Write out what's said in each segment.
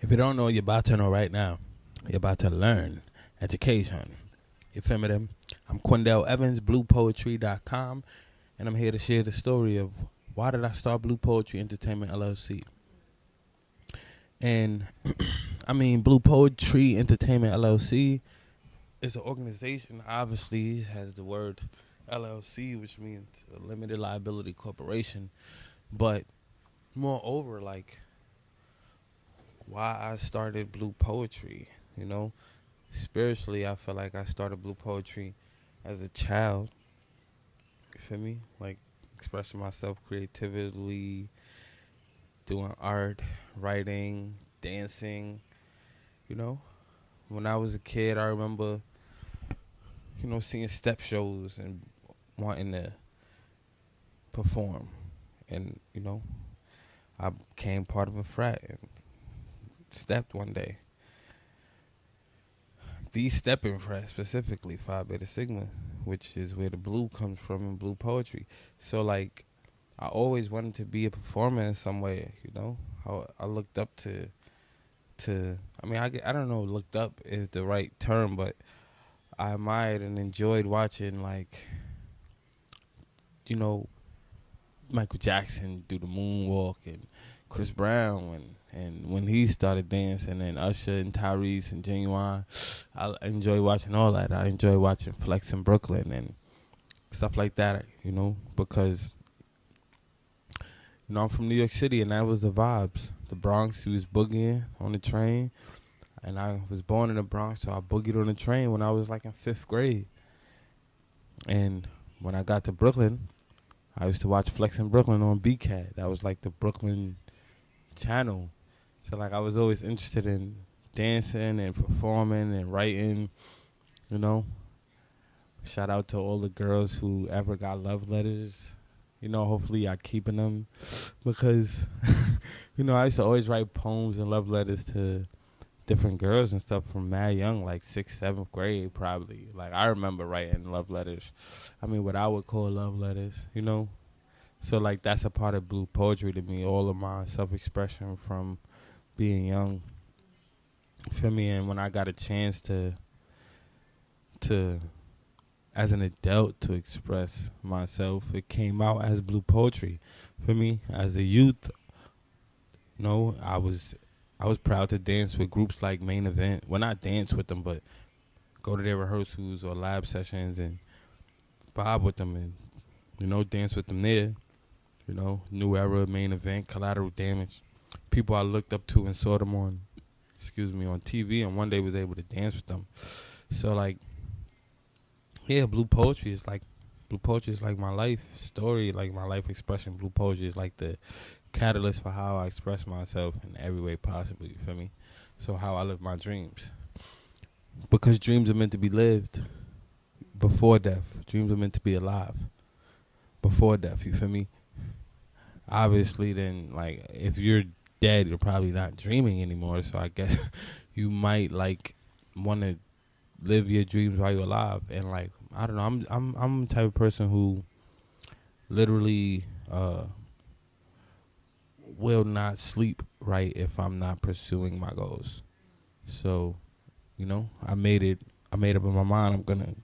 If you don't know, you're about to know right now. You're about to learn education. You feel me? Them? I'm Quindell Evans, BluePoetry.com, and I'm here to share the story of why did I start Blue Poetry Entertainment LLC. And I mean, Blue Poetry Entertainment LLC is an organization. Obviously, has the word LLC, which means a limited liability corporation. But moreover, like why I started Blue Poetry, spiritually, I feel like I started Blue Poetry as a child. You feel me? Like expressing myself creatively, doing art, writing, dancing. You know, when I was a kid, I remember, seeing step shows and wanting to perform. And, I became part of a frat and stepped one day. The stepping frat specifically, Phi Beta Sigma, which is where the blue comes from in Blue Poetry. So, like, I always wanted to be a performer in some way, I looked up to I don't know, looked up is the right term, but I admired and enjoyed watching, like, Michael Jackson do the moonwalk and Chris Brown and when he started dancing and Usher and Tyrese and Genuine. I enjoy watching all that. I enjoy watching Flex in Brooklyn and stuff like that, because I'm from New York City and that was the vibes. The Bronx, we was boogieing on the train, and I was born in the Bronx, so I boogied on the train when I was like in 5th grade. And when I got to Brooklyn, I used to watch Flex in Brooklyn on BCAT. That was like the Brooklyn channel. So like I was always interested in dancing and performing and writing, Shout out to all the girls who ever got love letters. Hopefully y'all keeping them because, I used to always write poems and love letters to different girls and stuff from mad young, like 6th, 7th grade probably. Like I remember writing love letters. I mean, what I would call love letters, So like that's a part of Blue Poetry to me, all of my self-expression from being young. Feel me? And when I got a chance to as an adult to express myself, it came out as Blue Poetry. For me, as a youth, I was proud to dance with groups like Main Event. Well, not dance with them, but go to their rehearsals or lab sessions and vibe with them and, dance with them there. New Era, Main Event, Collateral Damage. People I looked up to and saw them on TV, and one day was able to dance with them. So, like, yeah, Blue Poetry is like my life story, like my life expression. Blue Poetry is like the catalyst for how I express myself in every way possible, you feel me? So how I live my dreams. Because dreams are meant to be lived before death. Dreams are meant to be alive before death, you feel me? Obviously, then, like, if you're dead, you're probably not dreaming anymore, so I guess you might, like, want to live your dreams while you're alive. And, like, I don't know, I'm the type of person who literally will not sleep right if I'm not pursuing my goals. So, I made up in my mind I'm gonna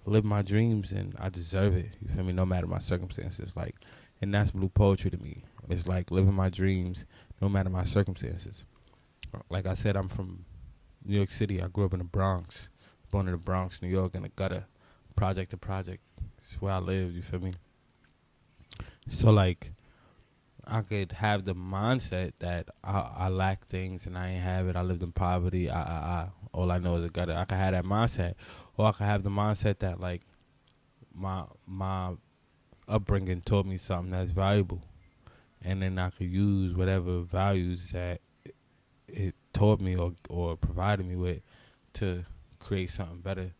live my dreams and I deserve it. You feel me? No matter my circumstances. Like, and that's Blue Poetry to me. It's like living my dreams no matter my circumstances. Like I said, I'm from New York City. I grew up in the Bronx. Born in the Bronx, New York, in the gutter. Project to project. It's where I live, you feel me? So, like, I could have the mindset that I lack things and I ain't have it. I lived in poverty. All I know is a gutter. I could have that mindset. Or I could have the mindset that, like, my upbringing taught me something that's valuable. And then I could use whatever values that it taught me or provided me with to create something better.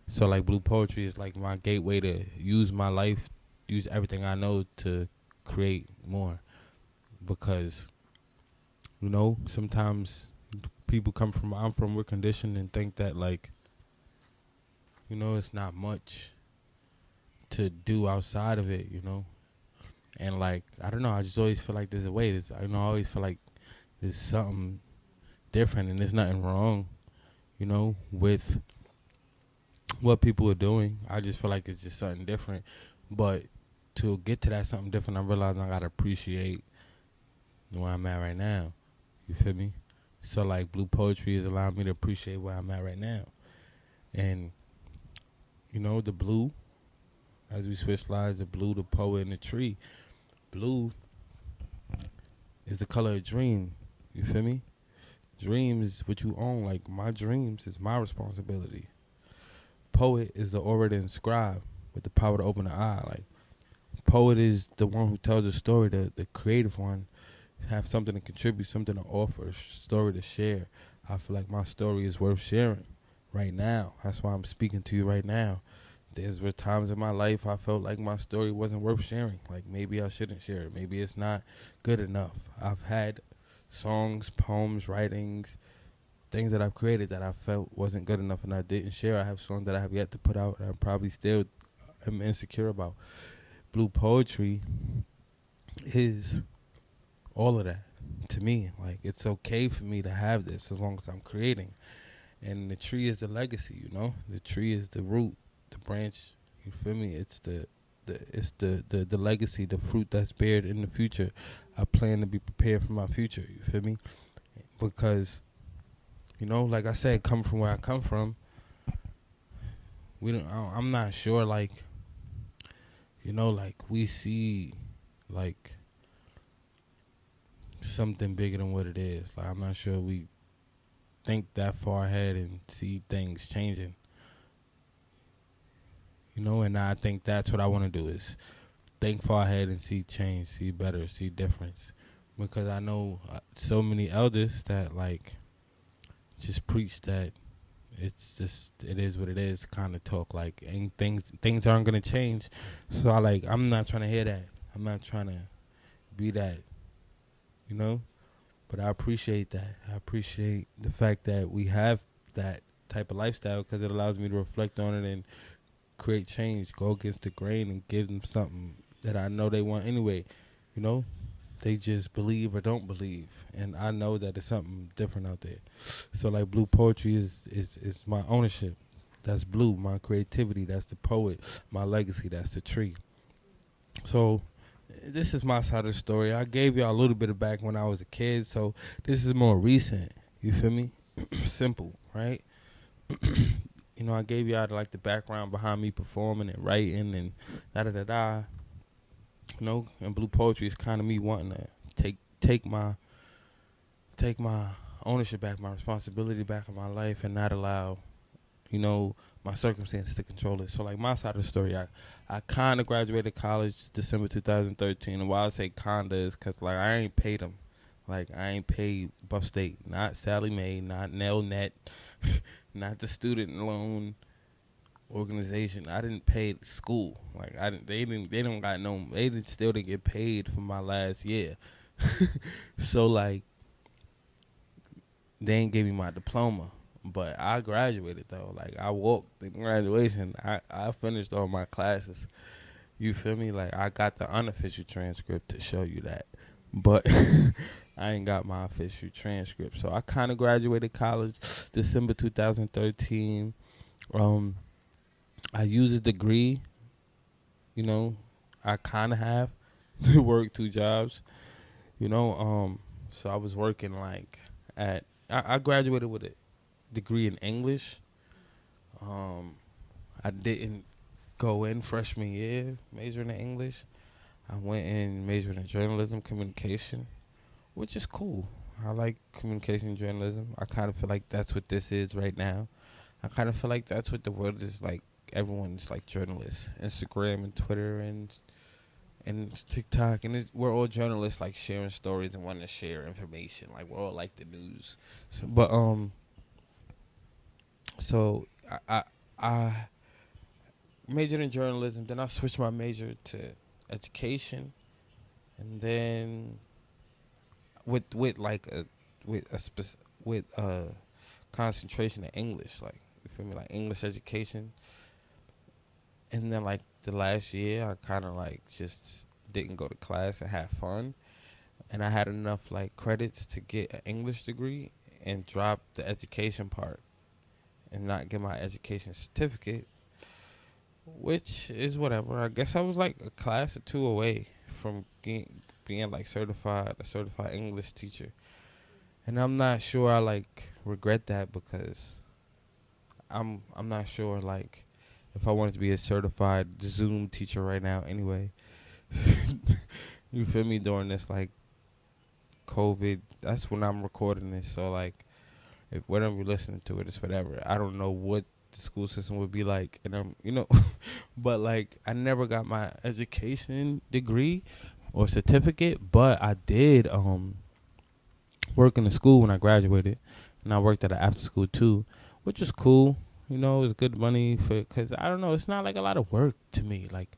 So, like, Blue Poetry is, like, my gateway to use my life, use everything I know to create more. Because, sometimes people we're conditioned and think that, like, it's not much to do outside of it, And, like, I don't know, I just always feel like there's a way. I always feel like there's something different, and there's nothing wrong, with what people are doing. I just feel like it's just something different. But to get to that something different, I realize I gotta appreciate where I'm at right now. You feel me? So like blue poetry is allowing me to appreciate where I'm at right now. And the blue, as we switch slides, the blue, the poet, and the tree. Blue is the color of dream. You feel me? Dream is what you own. Like my dreams is my responsibility. Poet is the orator and scribe with the power to open the eye. Like poet is the one who tells a story, the creative one, have something to contribute, something to offer, a story to share. I feel like my story is worth sharing right now. That's why I'm speaking to you right now. There's were times in my life I felt like my story wasn't worth sharing. Like maybe I shouldn't share it. Maybe it's not good enough. I've had songs, poems, writings, things that I've created that I felt wasn't good enough and I didn't share. I have songs that I have yet to put out and I probably still am insecure about. Blue poetry is all of that to me. Like it's okay for me to have this as long as I'm creating. And the tree is the legacy, The tree is the root, the branch. You feel me? It's the legacy, the fruit that's bared in the future. I plan to be prepared for my future. You feel me? Because like I said, coming from where I come from, I'm not sure. Like like we see like something bigger than what it is. Like I'm not sure we think that far ahead and see things changing. And I think that's what I want to do is think far ahead and see change, see better, see difference. Because I know so many elders that like just preach that it is what it is kind of talk, like, and things aren't gonna change. So I'm not trying to hear that. I'm not trying to be that, but I appreciate that. I appreciate the fact that we have that type of lifestyle because it allows me to reflect on it and create change, go against the grain and give them something that I know they want anyway. They just believe or don't believe, and I know that it's something different out there. So like blue poetry is my ownership. That's blue, my creativity. That's the poet, my legacy. That's the tree. So this is my side of the story. I gave y'all a little bit of back when I was a kid, so this is more recent. You feel me? Simple, right? I gave y'all like the background behind me performing and writing and da da da da. And blue poetry is kind of me wanting to take my ownership back, my responsibility back in my life, and not allow, my circumstances to control it. So like my side of the story, I kind of graduated college December 2013, and why I say kinda is because like I ain't paid them. Like I ain't paid Buff State, not Sally Mae, not Nelnet, not the student loan organization. I didn't pay school. Like they still didn't get paid for my last year. So like they ain't give me my diploma, but I graduated though. Like I walked the graduation. I finished all my classes. You feel me? Like I got the unofficial transcript to show you that, but I ain't got my official transcript. So I kind of graduated college December 2013. I use a degree, I kind of have to work 2 jobs, so I was working like I graduated with a degree in English. I didn't go in freshman year majoring in English. I went in majoring in journalism, communication, which is cool. I like communication journalism. I kind of feel like that's what this is right now. I kind of feel like that's what the world is like. Everyone's like journalists, Instagram and Twitter and TikTok, and we're all journalists, like sharing stories and wanting to share information. Like we're all like the news. So I majored in journalism. Then I switched my major to education, and then with a concentration in English, like you feel me, like English education. And then like the last year, I kind of like just didn't go to class and have fun, and I had enough like credits to get an English degree, and drop the education part and not get my education certificate, which is whatever. I guess I was like a class or two away from being like a certified English teacher. And I'm not sure I like regret that because I'm not sure like if I wanted to be a certified Zoom teacher right now anyway. You feel me? During this like COVID, that's when I'm recording this. So like, if whenever you're listening to it, it's whatever. I don't know what the school system would be like, and but like I never got my education degree or certificate, but I did work in the school when I graduated, and I worked at an after school too, which was cool. It was good money because I don't know, it's not like a lot of work to me. Like,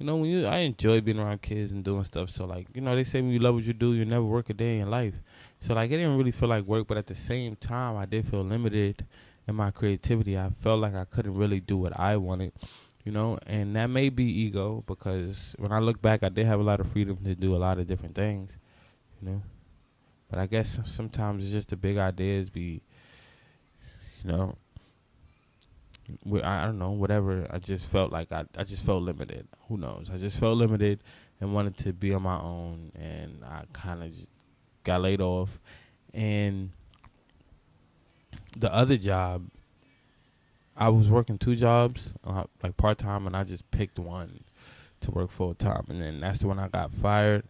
I enjoy being around kids and doing stuff. So like, they say when you love what you do, you never work a day in your life. So like, it didn't really feel like work, but at the same time, I did feel limited in my creativity. I felt like I couldn't really do what I wanted, and that may be ego because when I look back, I did have a lot of freedom to do a lot of different things, you know. But I guess sometimes it's just the big ideas be, you know, I don't know, whatever. I just felt like I just felt limited. Who knows? I just felt limited and wanted to be on my own, and I kind of got laid off. And the other job, I was working two jobs, like part-time, and I just picked one to work full-time. And then that's the one I got fired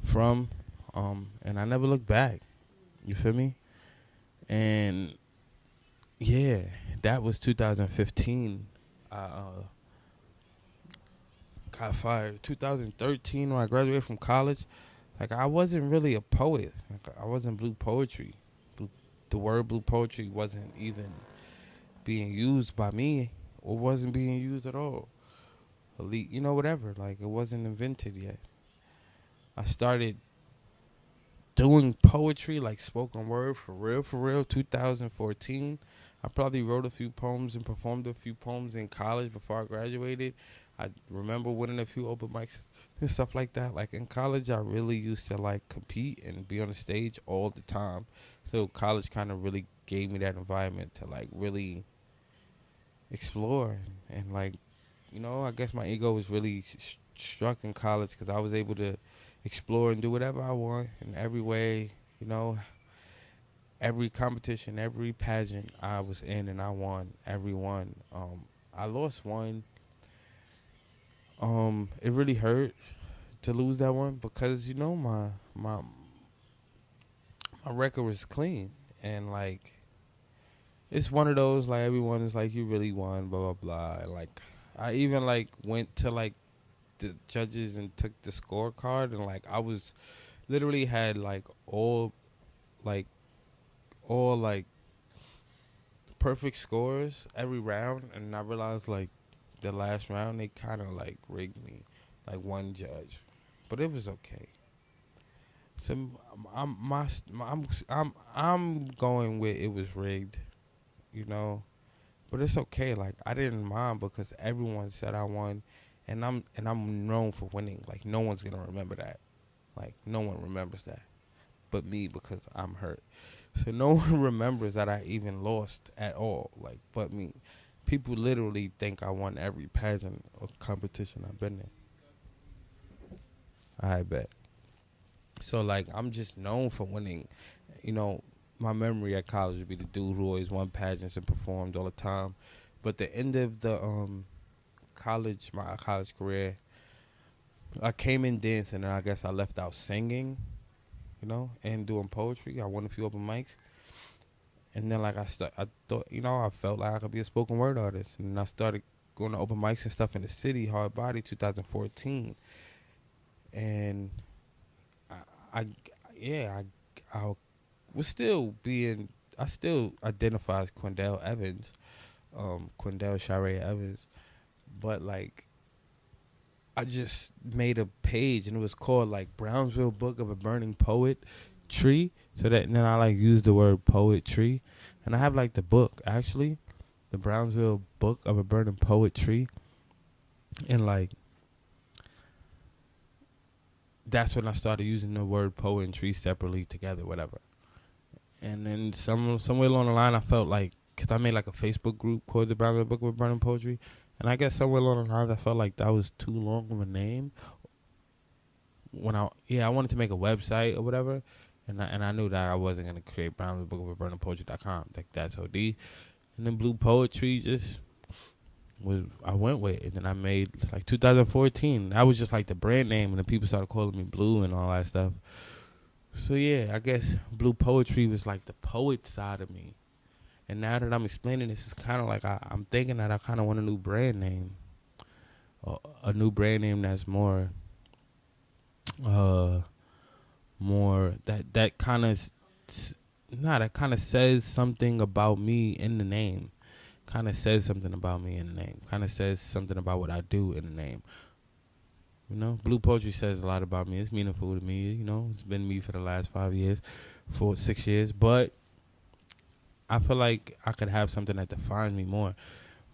from, and I never looked back. You feel me? And yeah, that was 2015. I got fired. 2013 when I graduated from college. Like, I wasn't really a poet. Like, I wasn't blue poetry. The word blue poetry wasn't even being used by me, or wasn't being used at all. Elite, whatever. Like, it wasn't invented yet. I started doing poetry, like spoken word, for real, 2014. I probably wrote a few poems and performed a few poems in college before I graduated. I remember winning a few open mics and stuff like that. Like, in college, I really used to like compete and be on the stage all the time. So college kind of really gave me that environment to like really explore and like, I guess my ego was really struck in college because I was able to explore and do whatever I want in every way, every competition, every pageant I was in, and I won every one. I lost one. It really hurt to lose that one because my record was clean, and like it's one of those like everyone is like you really won, blah blah blah. And like I even like went to like the judges and took the scorecard, and like I was literally had like like all like perfect scores every round, and I realized like the last round they kind of like rigged me, like one judge, but it was okay. So I'm going with it was rigged, but it's okay. Like I didn't mind because everyone said I won, and I'm known for winning. Like no one's gonna remember that. Like no one remembers that, but me because I'm hurt. So no one remembers that I even lost at all. Like but me. People literally think I won every pageant or competition I've been in. I bet. So like I'm just known for winning. My memory at college would be the dude who always won pageants and performed all the time. But the end of the my college career, I came in dancing, and I guess I left out singing, and doing poetry. I won a few open mics. And then like I thought, I felt like I could be a spoken word artist. And I started going to open mics and stuff in the city, Hard Body 2014. And I yeah, I was still being, I still identify as Quindell Evans, Quindell Shire Evans, but like I just made a page and it was called like Brownsville Book of a Burning Poet Tree. So that, and then I like used the word poetry, and I have like the book actually, the Brownsville Book of a Burning Poet Tree, and like that's when I started using the word poet and tree separately together, whatever. And then somewhere along the line, I felt like, because I made like a Facebook group called the Brown Book of Burning Poetry, and I guess somewhere along the lines, I felt like that was too long of a name. I wanted to make a website or whatever, and I knew that I wasn't gonna create Brown Book of Burning Poetry.com. Like, that's OD. And then Blue Poetry just was, I went with, and then I made like 2014. That was just like the brand name, and then people started calling me Blue and all that stuff. So yeah, I guess Blue Poetry was like the poet side of me. And now that I'm explaining this, it's kind of like I'm thinking that I kind of want a new brand name, a new brand name that's more that kind of that kind of says something about me in the name. Kind of says something about me in the name. Kind of says something about what I do in the name. You know, Blue Poetry says a lot about me. It's meaningful to me. You know, it's been me for the last 6 years. But I feel like I could have something that defines me more.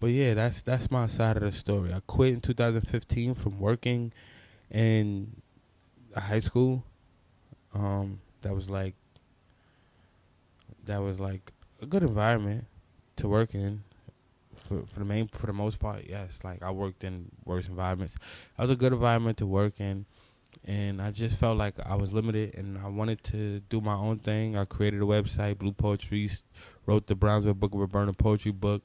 But yeah, that's my side of the story. I quit in 2015 from working in high school. That was like a good environment to work in. For the most part, yes. Like, I worked in worse environments. That was a good environment to work in, and I just felt like I was limited, and I wanted to do my own thing. I created a website, Blue Poetry, wrote the Brownsville Book of a Burning Poetry book,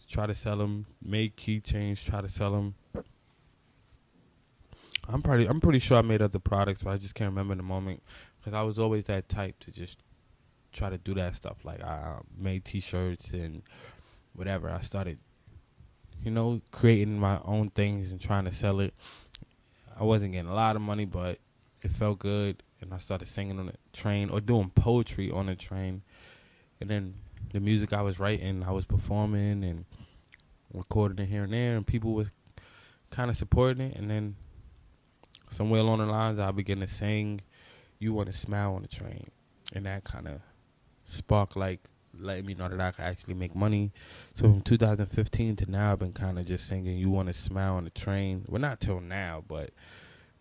try to sell them, made keychains, try to sell them. I'm pretty sure I made other products, but I just can't remember in the moment, because I was always that type to just try to do that stuff. Like, I made T-shirts and whatever. I started, creating my own things and trying to sell it. I wasn't getting a lot of money, but it felt good. And I started singing on the train or doing poetry on the train. And then the music I was writing, I was performing and recording it here and there. And people were kind of supporting it. And then somewhere along the lines, I began to sing "You Want to Smile on the Train." And that kind of sparked, like, letting me know that I could actually make money. So from 2015 to now, I've been kind of just singing "You Want to Smile on the Train." Well, not till now, but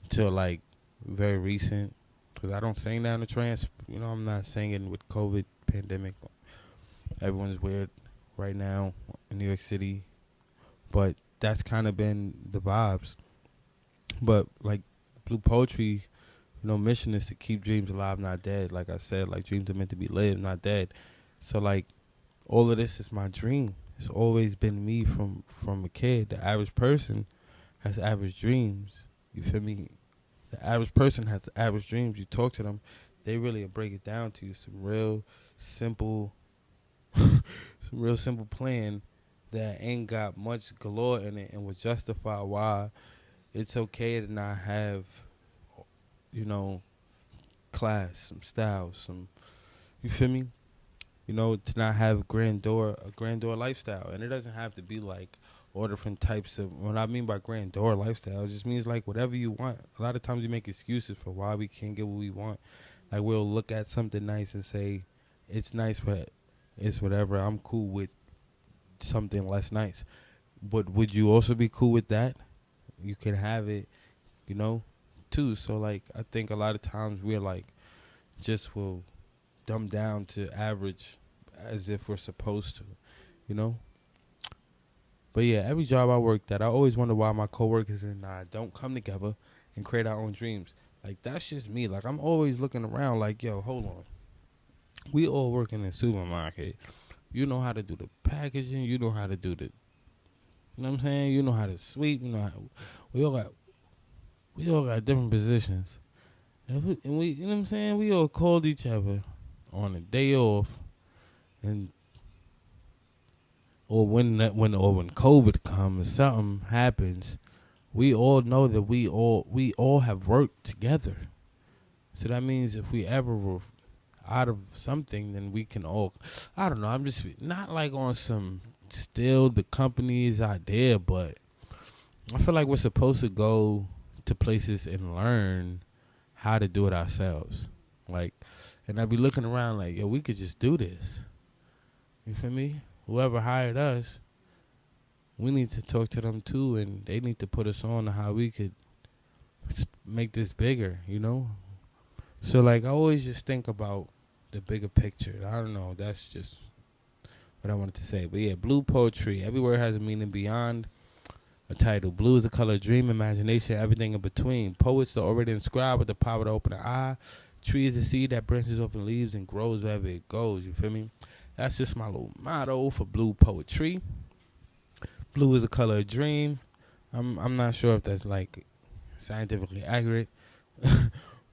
till like very recent, because I don't sing down the train. I'm not singing with COVID pandemic. Everyone's weird right now in New York City, but that's kind of been the vibes. But like Blue Poetry, mission is to keep dreams alive, not dead. Like I said, like, dreams are meant to be lived, not dead. So, like, all of this is my dream. It's always been me from a kid. The average person has average dreams. You feel me? The average person has the average dreams. You talk to them, they really break it down to you. Some real simple plan that ain't got much galore in it, and will justify why it's okay to not have, class, some style, you feel me? To not have a grandeur lifestyle. And it doesn't have to be like all different types of, what I mean by grandeur lifestyle, it just means like whatever you want. A lot of times we make excuses for why we can't get what we want. Like, we'll look at something nice and say, it's nice, but it's whatever. I'm cool with something less nice. But would you also be cool with that? You can have it, too. So, like, I think a lot of times we're like, just will dumb down to average as if we're supposed to, But yeah, every job I worked at, I always wonder why my coworkers and I don't come together and create our own dreams. Like, that's just me. Like, I'm always looking around like, yo, hold on. We all work in a supermarket. You know how to do the packaging. You know how to do the, what I'm saying? You know how to sweep. We all got different positions. And we, you know what I'm saying? We all called each other on a day off, and or when COVID comes, something happens. We all know that we all have worked together. So that means if we ever were out of something, then we can all, I don't know, I'm just not like on some steal the company's idea, but I feel like we're supposed to go to places and learn how to do it ourselves. Like, and I be looking around like, yo, we could just do this. You feel me? Whoever hired us, we need to talk to them too, and they need to put us on to how we could make this bigger, So, like, I always just think about the bigger picture. I don't know. That's just what I wanted to say. But yeah, blue poetry. Every word has a meaning beyond a title. Blue is the color of dream, imagination, everything in between. Poets are already inscribed with the power to open the eye. Tree is the seed that branches off and leaves and grows wherever it goes. You feel me? That's just my little motto for blue poetry. Blue is the color of dream. I'm not sure if that's like scientifically accurate,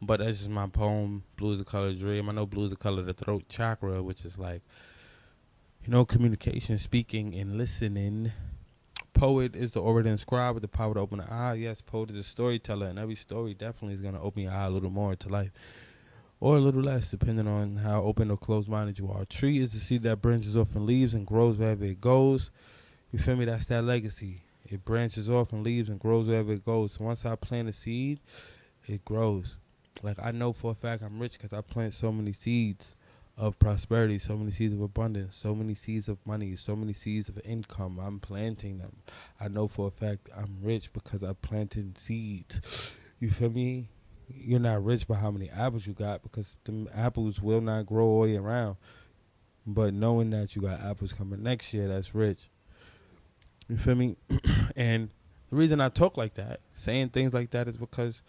but that's just my poem. Blue is the color of dream. I know blue is the color of the throat chakra, which is like, communication, speaking, and listening. Poet is the orator and scribe with the power to open the eye. Yes, poet is a storyteller, and every story definitely is going to open your eye a little more to life, or a little less, depending on how open or closed-minded you are. Tree is the seed that branches off and leaves and grows wherever it goes. You feel me? That's that legacy. It branches off and leaves and grows wherever it goes. So once I plant a seed, it grows. Like, I know for a fact I'm rich because I plant so many seeds of prosperity, so many seeds of abundance, so many seeds of money, so many seeds of income. I'm planting them. I know for a fact I'm rich because I planted seeds. You feel me? You're not rich by how many apples you got, because the apples will not grow all year round. But knowing that you got apples coming next year, that's rich. You feel me? And the reason I talk like that, saying things like that, is because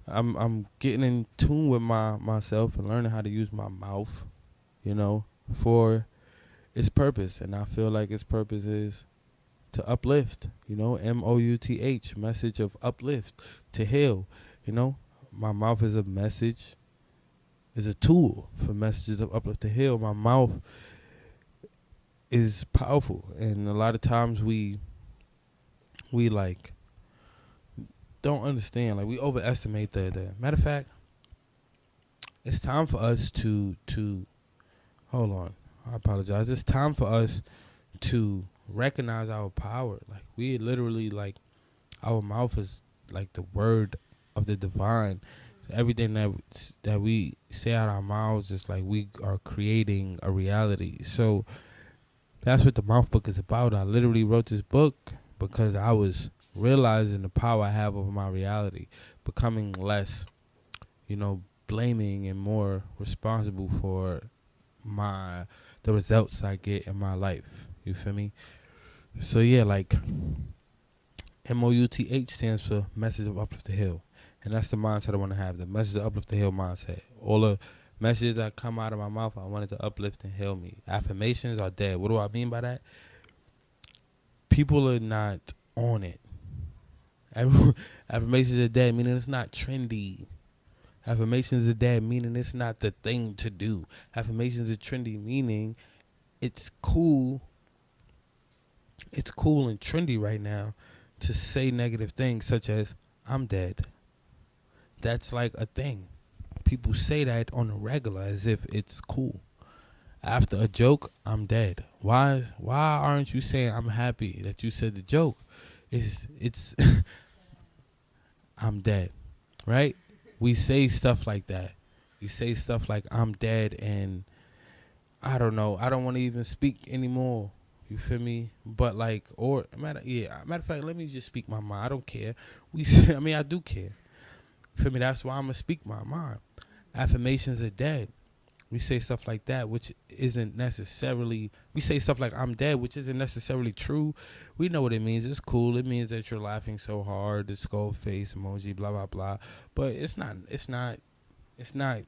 I'm getting in tune with myself and learning how to use my mouth, for its purpose. And I feel like its purpose is to uplift, M.O.U.T.H, message of uplift, to heal, My mouth is a message, is a tool for messages of uplift, to heal. My mouth is powerful, and a lot of times we like don't understand. Like, we overestimate the matter of fact. It's time for us to hold on. I apologize. It's time for us to recognize our power. Like, we literally, like, our mouth is like the word of the divine. Everything that we say out our mouths is like we are creating a reality. So that's what the Mouth book is about. I literally wrote this book because I was realizing the power I have over my reality, becoming less, blaming and more responsible for the results I get in my life. You feel me? So yeah, like, M.O.U.T.H stands for Message of Uplift the Hill. And that's the mindset I want to have, the Message of Uplift the Hill mindset. All the messages that come out of my mouth, I want it to uplift and heal me. Affirmations are dead. What do I mean by that? People are not on it. Affirmations are dead, meaning it's not trendy. Affirmations are dead, meaning it's not the thing to do. Affirmations are trendy, meaning it's cool. It's cool and trendy right now to say negative things such as, I'm dead. That's like a thing. People say that on the regular as if it's cool. After a joke, I'm dead. Why aren't you saying I'm happy that you said the joke? It's I'm dead, right? We say stuff like that. We say stuff like, I'm dead, and I don't know. I don't want to even speak anymore. You feel me? But like, matter of fact, let me just speak my mind. I don't care. I do care. You feel me? That's why I'm gonna speak my mind. Affirmations are dead. We say stuff like that, which isn't necessarily. We say stuff like, I'm dead, which isn't necessarily true. We know what it means. It's cool. It means that you're laughing so hard, the skull face emoji, blah blah blah. But it's not. It's not. It's not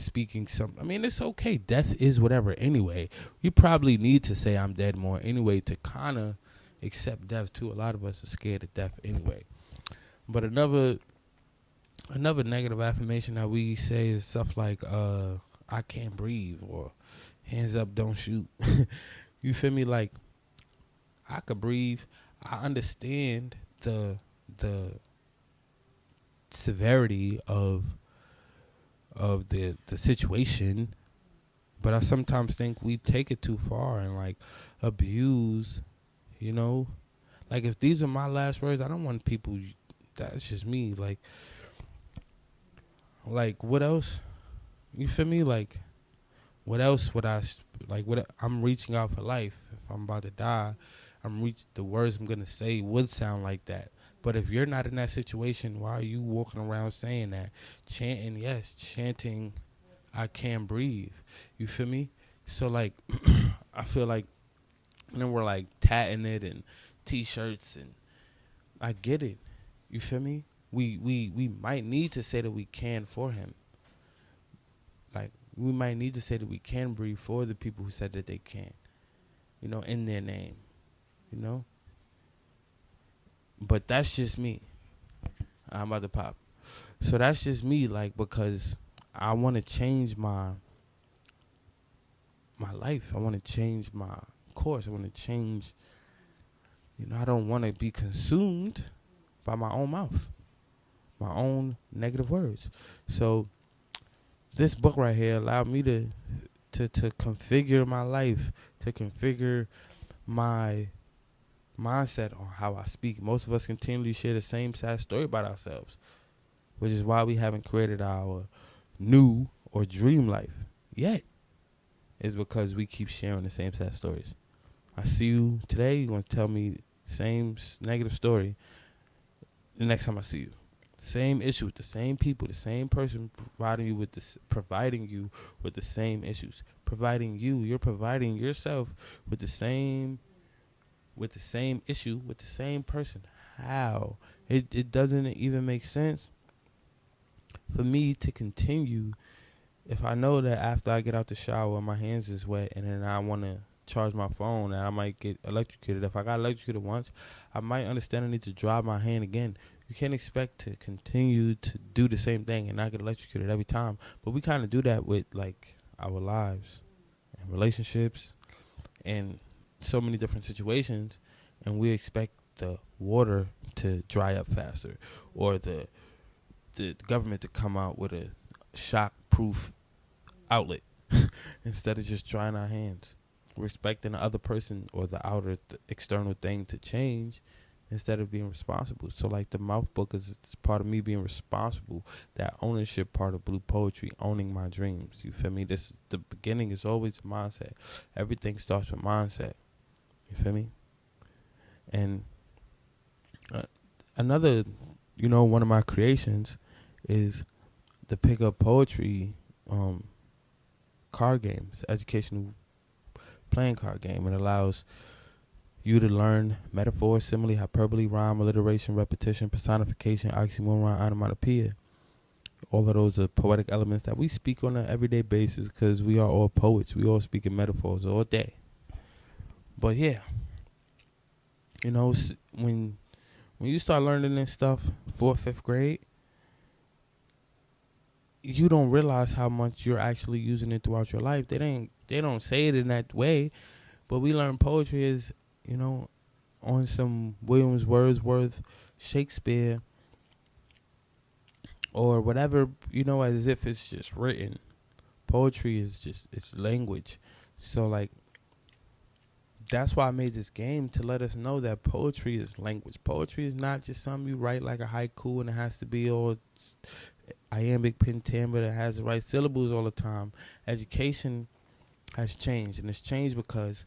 speaking something. I mean, it's okay. Death is whatever anyway. You probably need to say I'm dead more anyway to kind of accept death too. A lot of us are scared of death anyway. But another negative affirmation that we say is stuff like, I can't breathe, or hands up, don't shoot. You feel me? Like, I could breathe. I understand the severity of the situation, but I sometimes think we take it too far and like abuse, like, if these are my last words, I don't want people, that's just me, like what else, you feel me, like what else would I, like, what I'm reaching out for life. If I'm about to die, the words I'm gonna say would sound like that. But if you're not in that situation, why are you walking around saying that? Chanting I can't breathe. You feel me? So like, I feel like, and then we're like tatting it and t-shirts, and I get it. You feel me? We might need to say that we can for him. Like, we might need to say that we can breathe for the people who said that they can't. You know, in their name. You know? But that's just me. I'm about to pop. So that's just me, like, because I want to change my life. I want to change my course. I want to change, I don't want to be consumed by my own mouth, my own negative words. So this book right here allowed me to configure my life, to configure my mindset on how I speak. Most of us continually share the same sad story about ourselves, which is why we haven't created our new or dream life yet. Is because we keep sharing the same sad stories. I see you today, you're going to tell me same negative story the next time I see you. Same issue with the same people, the same person providing you with the same issues. You're providing yourself with the same issue with the same person. How? It doesn't even make sense for me to continue if I know that after I get out the shower my hands is wet and then I want to charge my phone and I might get electrocuted. If I got electrocuted once, I might understand I need to dry my hand again. You can't expect to continue to do the same thing and not get electrocuted every time. But we kind of do that with like our lives and relationships and so many different situations, and we expect the water to dry up faster or the government to come out with a shock-proof outlet instead of just drying our hands. We're expecting the other person or the outer external thing to change instead of being responsible. So like the mouth book is part of me being responsible, that ownership part of Blue Poetry, owning my dreams. You feel me? The beginning is always a mindset. Everything starts with mindset. You feel me? And another, one of my creations is the pickup poetry card games, educational playing card game. It allows you to learn metaphor, simile, hyperbole, rhyme, alliteration, repetition, personification, oxymoron, onomatopoeia. All of those are poetic elements that we speak on an everyday basis because we are all poets. We all speak in metaphors all day. But yeah, when you start learning this stuff, 4th, 5th grade, you don't realize how much you're actually using it throughout your life. They don't say it in that way, but we learn poetry as, on some Williams Wordsworth, Shakespeare, or whatever, as if it's just written. Poetry is just, it's language. So like, that's why I made this game, to let us know that poetry is language. Poetry is not just something you write like a haiku and it has to be all iambic pentameter that has the right syllables all the time. Education has changed, and it's changed because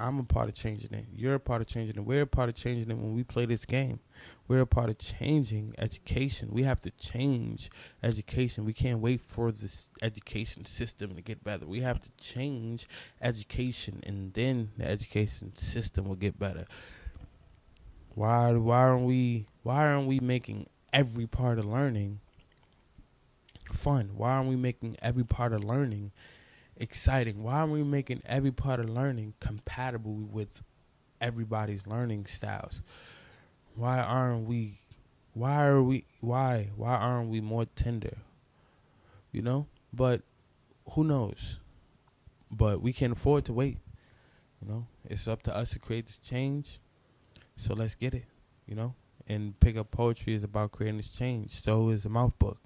I'm a part of changing it. You're a part of changing it. We're a part of changing it when we play this game. We're a part of changing education. We have to change education. We can't wait for this education system to get better. We have to change education, and then the education system will get better. Why aren't we making every part of learning fun? Why aren't we making every part of learning exciting? Why aren't we making every part of learning compatible with everybody's learning styles? Why aren't we more tender? But who knows? But we can't afford to wait. It's up to us to create this change. So let's get it. And pick up poetry is about creating this change. So is the mouth book.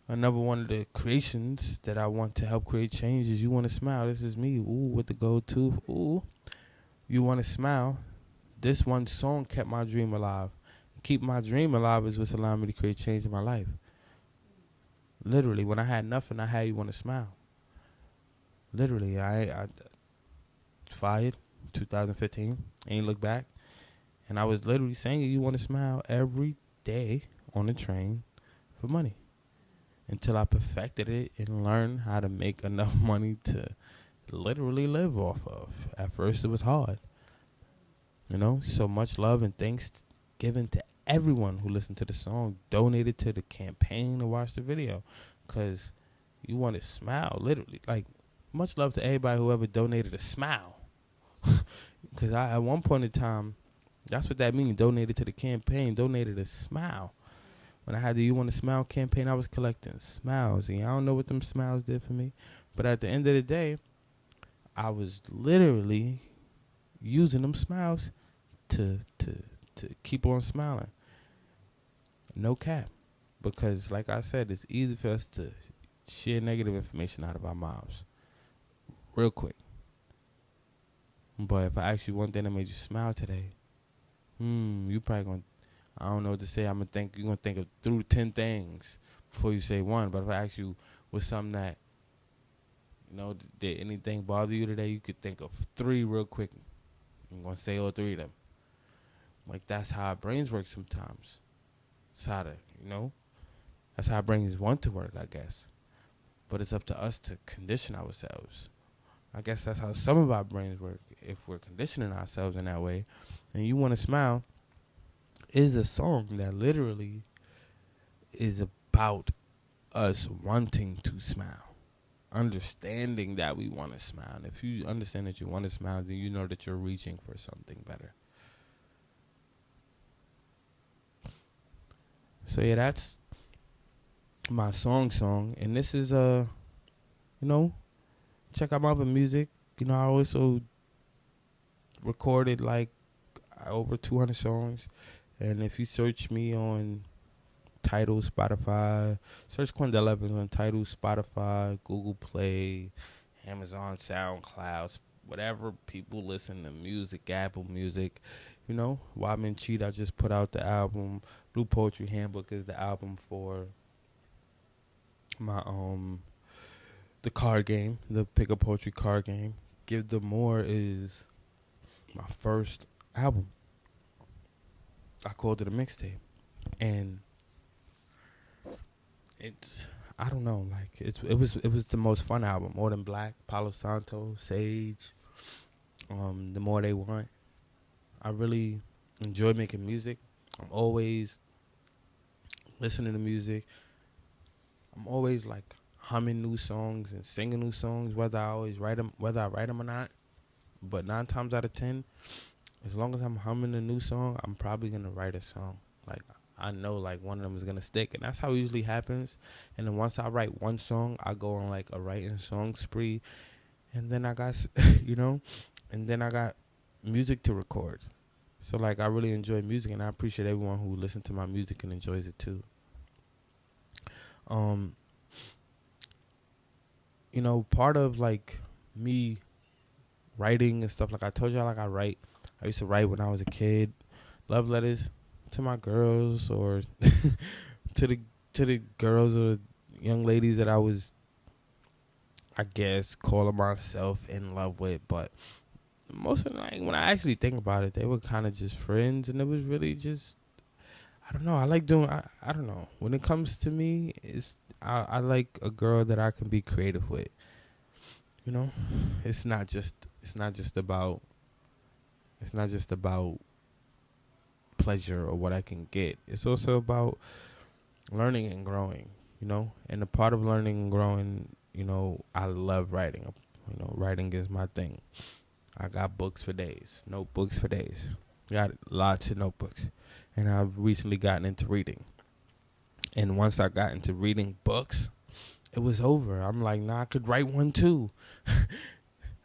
Another one of the creations that I want to help create change is You Want to Smile. This is me. Ooh, with the gold tooth. Ooh. You Want to Smile. This one song kept my dream alive. Keep my dream alive is what's allowing me to create change in my life. Literally, when I had nothing, I had You Want to Smile. Literally, I fired 2015. Ain't look back. And I was literally singing You Want to Smile every day on the train for money. until I perfected it and learned how to make enough money to literally live off of. At first, it was hard. So much love and thanks given to everyone who listened to the song, donated to the campaign, to watch the video, because you want to smile, literally. Like, much love to everybody who ever donated a smile. Because at one point in time, that's what that means, donated to the campaign, donated a smile. When I had the You Want to Smile campaign, I was collecting smiles. And I don't know what them smiles did for me. But at the end of the day, I was literally using them smiles to keep on smiling. No cap. Because, like I said, it's easy for us to share negative information out of our mouths real quick. But if I ask you one thing that made you smile today, you probably going to, I don't know what to say. You're going to think of through 10 things before you say one. But if I ask you what's something that, did anything bother you today, you could think of 3 real quick. I'm going to say all 3 of them. Like, that's how our brains work sometimes. It's how that's how our brains want to work, I guess. But it's up to us to condition ourselves. I guess that's how some of our brains work. If we're conditioning ourselves in that way, and You Want to Smile is a song that literally is about us wanting to smile, understanding that we want to smile. And if you understand that you want to smile, then you know that you're reaching for something better. So yeah, that's my song. And this is check out my other music. I also recorded like over 200 songs. And if you search me on Tidal, Spotify, search Quindell Evans on Tidal, Spotify, Google Play, Amazon, SoundCloud, whatever people listen to music, Apple Music. M.O.U.T.H, I just put out the album. Blue Poetry Handbook is the album for my the card game, the pick up poetry card game. Give the More is my first album. I called it a mixtape, and I don't know, like it was the most fun album. More Than Black, Palo Santo, Sage, The More They Want. I really enjoy making music. I'm always listening to music. I'm always like humming new songs and singing new songs, whether I write them or not. But 9 times out of 10, as long as I'm humming a new song, I'm probably gonna write a song. Like, I know like one of them is gonna stick, and that's how it usually happens. And then once I write one song, I go on like a writing song spree, and then I got and then I got music to record. So like, I really enjoy music, and I appreciate everyone who listens to my music and enjoys it too. Part of like me writing and stuff, like I told y'all, like I used to write when I was a kid, love letters to my girls, or to the girls or young ladies that I was, I guess, calling myself in love with. But most of the night, when I actually think about it, they were kind of just friends, and it was really just, I don't know. I like doing, I don't know. When it comes to me, I like a girl that I can be creative with. It's not just about pleasure or what I can get. It's also about learning and growing, And a part of learning and growing, I love writing. Writing is my thing. I got books for days, notebooks for days. Got lots of notebooks. And I've recently gotten into reading. And once I got into reading books, it was over. I'm like, nah, I could write one too.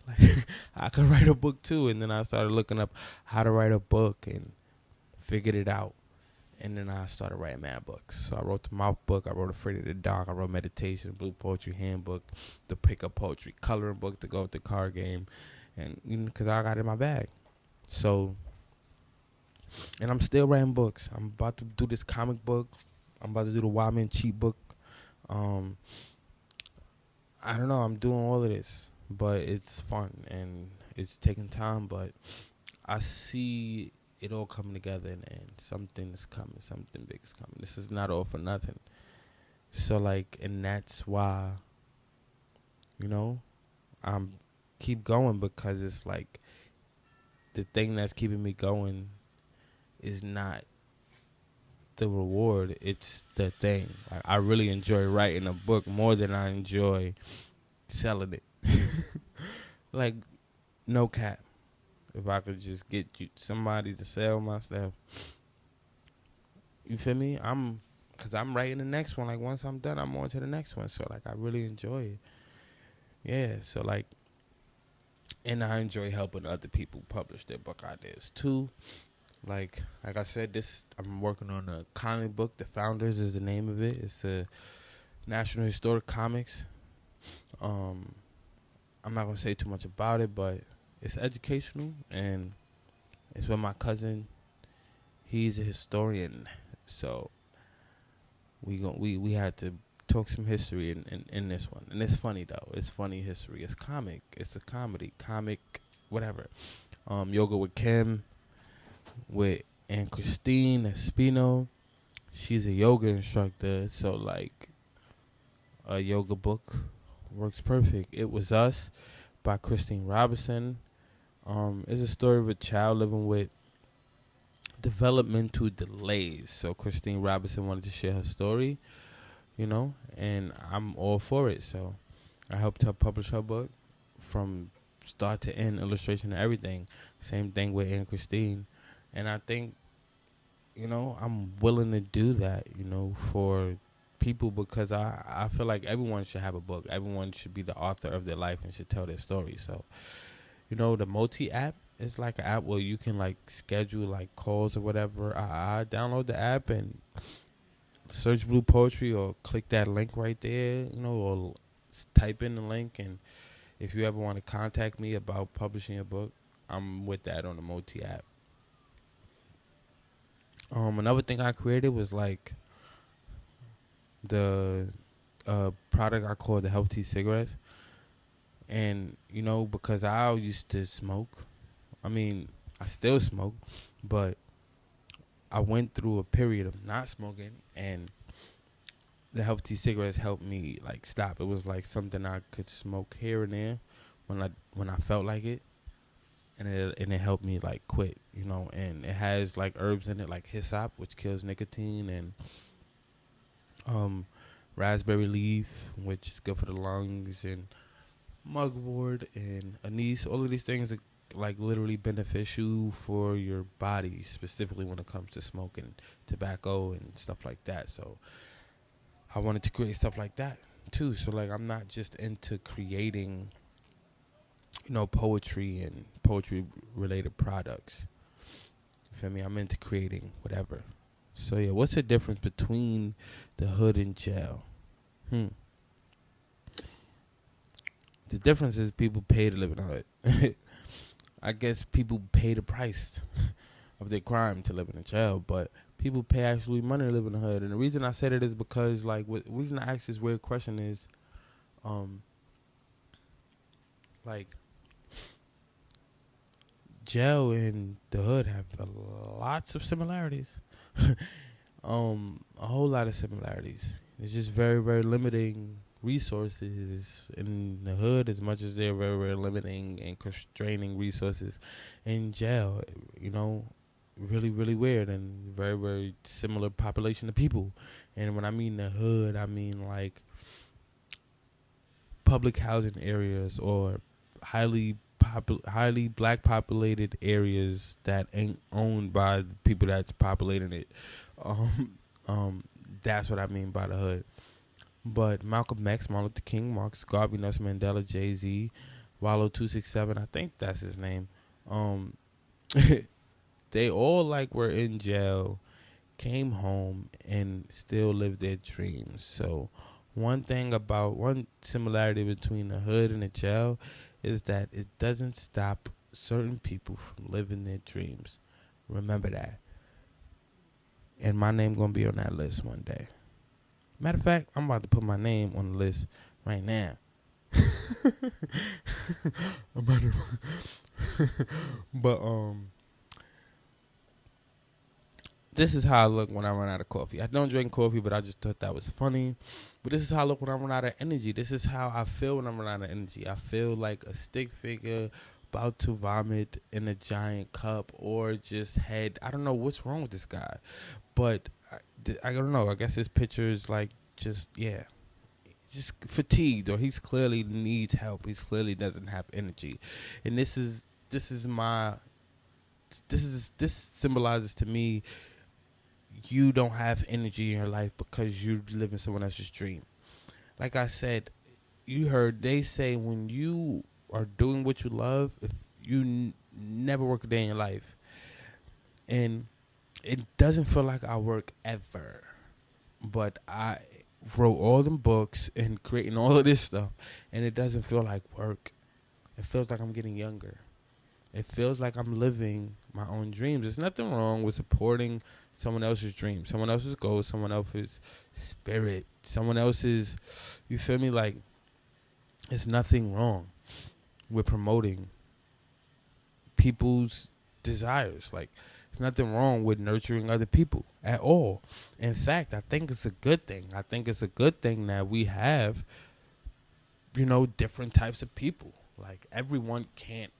Like, I could write a book too. And then I started looking up how to write a book and figured it out. And then I started writing mad books. So I wrote the M.O.U.T.H book. I wrote Afraid of the Dark. I wrote Meditation, Blue Poetry Handbook, the Pick Up Poetry Coloring Book to go with the card game. And because I got it in my bag. So, and I'm still writing books. I'm about to do this comic book. I'm about to do the M.O.U.T.H book. I don't know. I'm doing all of this. But it's fun. And it's taking time. But I see it all coming together. And something is coming. Something big is coming. This is not all for nothing. So like, and that's why, you know, I'm keep going, because it's like the thing that's keeping me going is not the reward, it's the thing. Like, I really enjoy writing a book more than I enjoy selling it. Like, no cap. If I could just get you somebody to sell my stuff, you feel me? Cause I'm writing the next one. Like, once I'm done, I'm on to the next one. So like, I really enjoy it. Yeah. So like, and I enjoy helping other people publish their book ideas too. Like I said, I'm working on a comic book. The Founders is the name of it. It's a National Historic Comics. I'm not gonna say too much about it, but it's educational, and it's with my cousin. He's a historian, so we had to talk some history in this one. And it's funny though. It's funny history. It's comic. It's a comic, whatever. Yoga with Kim, with Aunt Christine Espino. She's a yoga instructor, so like a yoga book works perfect. It Was Us by Christine Robinson. It's a story of a child living with developmental delays. So Christine Robinson wanted to share her story, and I'm all for it. So I helped her publish her book from start to end, illustration and everything. Same thing with Aunt Christine. And I think, I'm willing to do that, for people, because I feel like everyone should have a book. Everyone should be the author of their life and should tell their story. So, the M.O.U.T.H app is like an app where you can like schedule like calls or whatever. I download the app and search Blue Poetry or click that link right there, or type in the link. And if you ever want to contact me about publishing a book, I'm with that on the M.O.U.T.H app. Another thing I created was like the product I call the Healthy Cigarettes. And, because I used to smoke, I still smoke, but I went through a period of not smoking, and the Healthy Cigarettes helped me like stop. It was like something I could smoke here and there when I felt like it, and it helped me like quit, and it has like herbs in it like hyssop, which kills nicotine, and raspberry leaf, which is good for the lungs, and mugwort and anise. All of these things are like literally beneficial for your body, specifically when it comes to smoking tobacco and stuff like that. So I wanted to create stuff like that too. So like, I'm not just into creating poetry and poetry related products. You feel me? I'm into creating whatever. So yeah, what's the difference between the hood and jail? The difference is people pay to live in the hood. I guess people pay the price of their crime to live in a jail, but people pay actually money to live in the hood. And the reason I said it is because, like, the reason I asked this weird question is, like, jail and the hood have lots of similarities. A whole lot of similarities. It's just very, very limiting resources in the hood, as much as they're very, very limiting and constraining resources in jail. Really, really weird, and very, very similar population of people. And when I mean the hood, I mean like public housing areas or highly black populated areas that ain't owned by the people that's populating it. That's what I mean by the hood. But Malcolm X, Martin Luther King, Marcus Garvey, Nelson Mandela, Jay-Z, Wallow 267, I think that's his name. They all like were in jail, came home, and still lived their dreams. So one similarity between the hood and the jail is that it doesn't stop certain people from living their dreams. Remember that. And my name gonna be on that list one day. Matter of fact, I'm about to put my name on the list right now. But This is how I look when I run out of coffee. I don't drink coffee, but I just thought that was funny. But this is how I look when I run out of energy. This is how I feel when I run out of energy. I feel like a stick figure about to vomit in a giant cup or just head. I don't know what's wrong with this guy. But I don't know. I guess his picture is like just, yeah, just fatigued, or he's clearly needs help. He's clearly doesn't have energy. And this symbolizes to me, you don't have energy in your life because you're living someone else's dream. Like I said, you heard they say when you are doing what you love, if you never work a day in your life, and it doesn't feel like I work ever, but I wrote all them books and creating all of this stuff, and it doesn't feel like work. It feels like I'm getting younger. It feels like I'm living my own dreams. There's nothing wrong with supporting someone else's dream, someone else's goals, someone else's spirit, someone else's, you feel me? Like, there's nothing wrong with promoting people's desires. Like, there's nothing wrong with nurturing other people at all. In fact, I think it's a good thing. I think it's a good thing that we have, different types of people. Like, everyone can't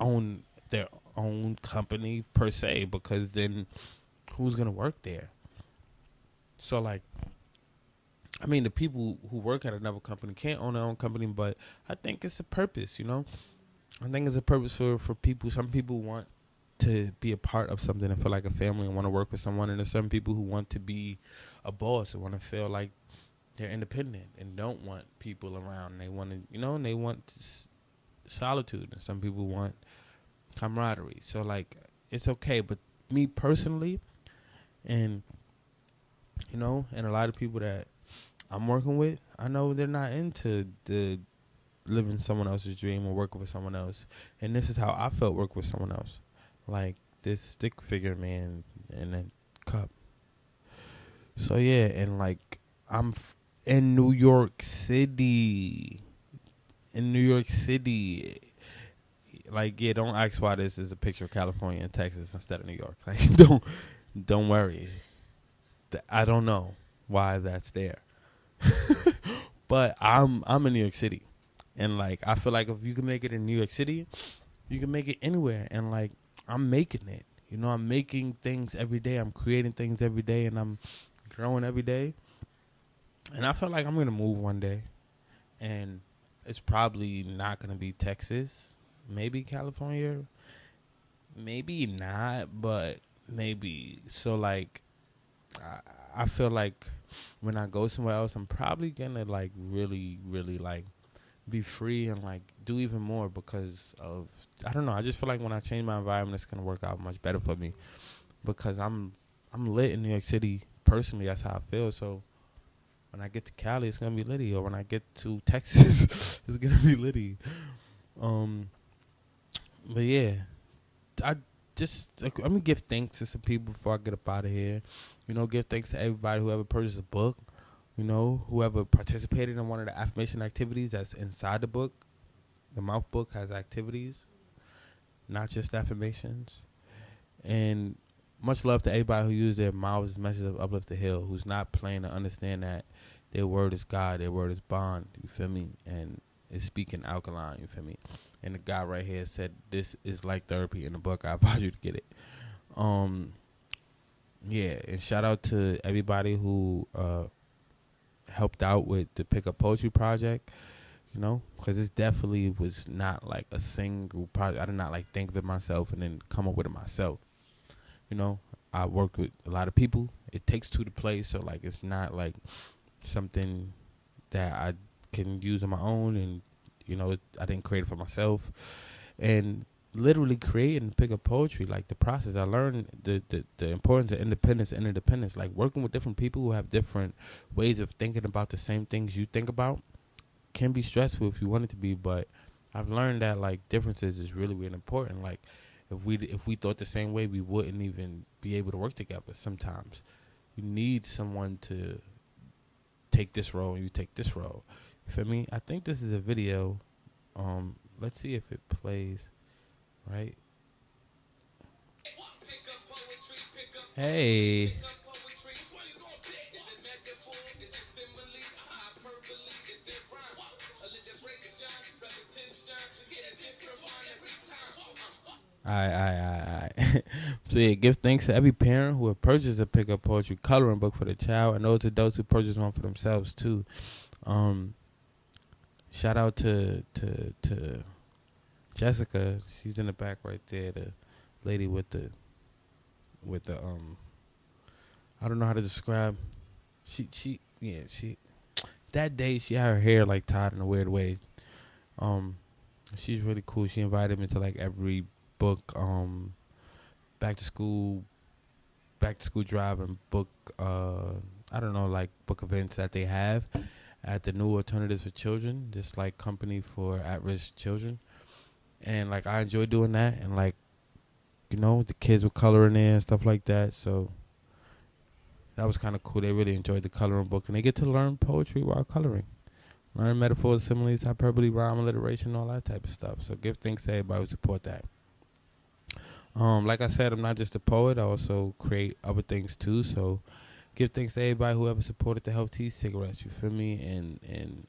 own their own company per se, because then who's going to work there? So, like, I mean, the people who work at another company can't own their own company, but I think it's a purpose, I think it's a purpose for people. Some people want to be a part of something and feel like a family and want to work with someone, and there's some people who want to be a boss and want to feel like they're independent and don't want people around. They want to, and they want solitude, and some people want camaraderie. So, like, it's okay. But me personally, and and a lot of people that I'm working with, I know they're not into the living someone else's dream or working with someone else. And this is how I felt working with someone else. Like this stick figure man in a cup. So yeah, and like I'm in New York City. In New York City. Like, yeah, don't ask why this is a picture of California and Texas instead of New York. Like, don't worry. I don't know why that's there. But I'm in New York City. And like I feel like if you can make it in New York City, you can make it anywhere. And like I'm making it. I'm making things every day. I'm creating things every day, and I'm growing every day. And I feel like I'm gonna move one day. And it's probably not gonna be Texas. Maybe California. Maybe not, but maybe. So like I feel like when I go somewhere else, I'm probably gonna like really, really like be free and like do even more, because of, I don't know, I just feel like when I change my environment, it's gonna work out much better for me, because I'm lit in New York City personally. That's how I feel. So when I get to Cali, it's gonna be litty, or when I get to Texas, it's gonna be litty. But yeah, I just like, I'm gonna give thanks to some people before I get up out of here. Give thanks to everybody who ever purchased a book. Whoever participated in one of the affirmation activities that's inside the book. The mouth book has activities, not just affirmations. And much love to everybody who used their mouths as message of uplift the hill, who's not playing to understand that their word is God, their word is bond, you feel me? And is speaking alkaline, you feel me? And the guy right here said this is like therapy in the book. I advise you to get it. Yeah, and shout out to everybody who helped out with the Pick Up Poetry project, because this definitely was not like a single project. I did not like think of it myself and then come up with it myself. I worked with a lot of people. It takes two to play, so like it's not like something that I can use on my own, and I didn't create it for myself. And literally creating Pick Up Poetry, like the process, I learned the importance of independence and interdependence. Like working with different people who have different ways of thinking about the same things you think about can be stressful if you want it to be, but I've learned that like differences is really, really important. Like if we thought the same way, we wouldn't even be able to work together. Sometimes you need someone to take this role and you take this role. You feel me? I think this is a video. Let's see if it plays. Right? Hey. Alright. So yeah, give thanks to every parent who have purchased a pickup poetry coloring book for the child, and those adults who purchased one for themselves too. Um, Shout out to Jessica. She's in the back right there. The lady with the I don't know how to describe. She that day she had her hair like tied in a weird way. Um, she's really cool. She invited me to like every book back to school drive and book I don't know, like book events that they have at the new Alternatives for Children, this like company for at-risk children. And like I enjoy doing that, and like, you know, the kids were coloring there and stuff like that. So that was kind of cool. They really enjoyed the coloring book, and they get to learn poetry while coloring. Learn metaphors, similes, hyperbole, rhyme, alliteration, all that type of stuff. So give thanks to everybody who support that. Like I said, I'm not just a poet. I also create other things too. So give thanks to everybody who ever supported the M.O.U.T.H cigarettes. You feel me? And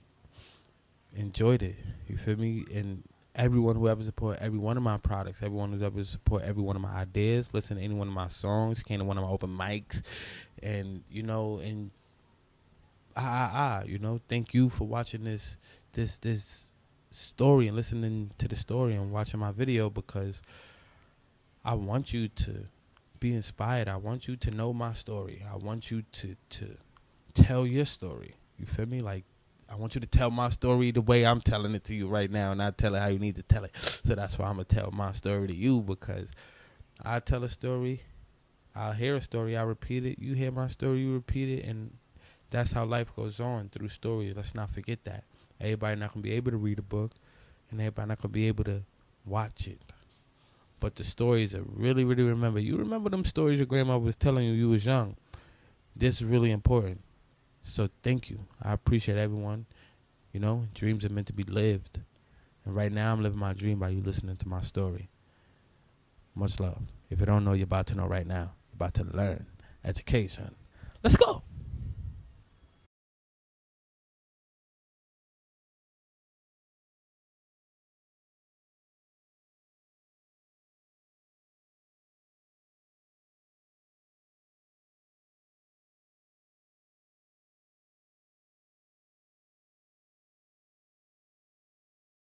enjoyed it. You feel me? And everyone who ever support every one of my products, everyone who's ever support every one of my ideas, listen to any one of my songs, came to one of my open mics, and you know, and you know, thank you for watching this story and listening to the story and watching my video, because I want you to be inspired. I want you to know my story. I want you to tell your story. You feel me? Like, I want you to tell my story the way I'm telling it to you right now, and not tell it how you need to tell it. So that's why I'm going to tell my story to you, because I tell a story, I'll hear a story, I repeat it. You hear my story, you repeat it, and that's how life goes on, through stories. Let's not forget that. Everybody not going to be able to read a book, and everybody not going to be able to watch it. But the stories are really, really remember. You remember them stories your grandma was telling you was young. This is really important. So thank you. I appreciate everyone. You know, dreams are meant to be lived. And right now I'm living my dream by you listening to my story. Much love. If you don't know, you're about to know right now. You're about to learn. Education. Let's go.